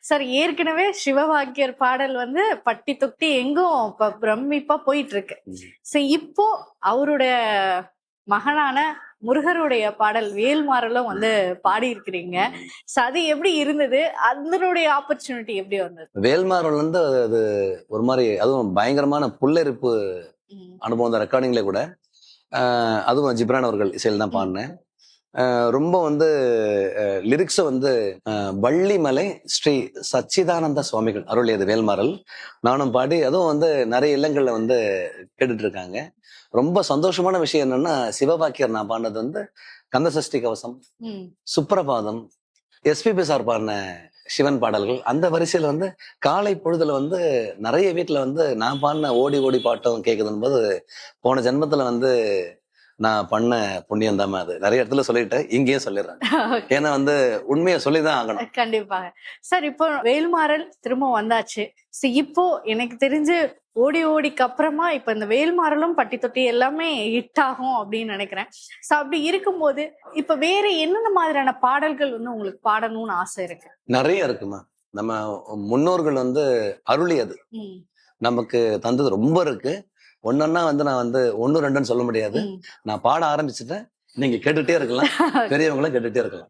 Sir ஏற்கனவே சிவவாக்கியர் பாடல் வந்து பட்டி தொட்டி எங்கும் பிரமிப்பா போயிட்டு இருக்கு. சரி, இப்போ அவருடைய மகனான முருகருடைய பாடல் வேல்மாறலும் வந்து பாடி இருக்கிறீங்க. அது எப்படி இருந்தது? அதனுடைய ஆப்பர்ச்சுனிட்டி எப்படி வந்தது? வேல்மாறல் வந்து அது ஒரு மாதிரி, அதுவும் பயங்கரமான புல்லரிப்பு அனுபவம் தான். ரெக்கார்டிங்ல கூட அதுவும் ஜிப்ரான் அவர்கள் இசையில் தான் பாடினேன். ரொம்ப வந்து லிரிக்ஸை வந்து வள்ளிமலை ஸ்ரீ சச்சிதானந்த சுவாமிகள் அருளியது வேல்மாறல். நானும் பாடி, அதுவும் வந்து நிறைய இல்லங்கள்ல வந்து கேட்டுட்டு இருக்காங்க. ரொம்ப சந்தோஷமான விஷயம் என்னன்னா, சிவபாக்கியர் நான் பாடினது வந்து கந்தசஷ்டி கவசம், சுப்ரபாதம், எஸ்பிபி சார் பாடின சிவன் பாடல்கள். அந்த வரிசையில வந்து காலை பொழுதுல வந்து நிறைய வீட்டுல வந்து நான் பாடின ஓடி ஓடி பாட்டும் கேக்குதுன்னு போது, போன ஜென்மத்துல வந்து நான் பண்ண புண்ணியம் தான் அது. நிறைய இடத்துல சொல்லிட்டேன், இங்கேயே சொல்லிடுறேன். ஏன்னா வந்து உண்மையை சொல்லிதான் ஆகணும். கண்டிப்பாக சார். இப்போ வேல்மாறல் திரும்ப வந்தாச்சு. இப்போ எனக்கு தெரிஞ்சு ஓடி ஓடிக்கு அப்புறமா இப்ப இந்த வேல்மாறலும் பட்டி தொட்டி எல்லாமே ஹிட் ஆகும் அப்படின்னு நினைக்கிறேன். சோ அப்படி இருக்கும்போது இப்ப வேற என்னென்ன மாதிரியான பாடல்கள் வந்து உங்களுக்கு பாடணும்னு ஆசை இருக்கு? நிறைய இருக்குமா. நம்ம முன்னோர்கள் வந்து அருளியது நமக்கு தந்தது ரொம்ப இருக்கு. ஒன்னொன்னா வந்து நான் வந்து 1, 2ன்னு சொல்ல முடியாது. நான் பாட ஆரம்பிச்சுட்டேன், நீங்க கேட்டுட்டே இருக்கலாம், பெரியவங்களும் கேட்டுட்டே இருக்கலாம்.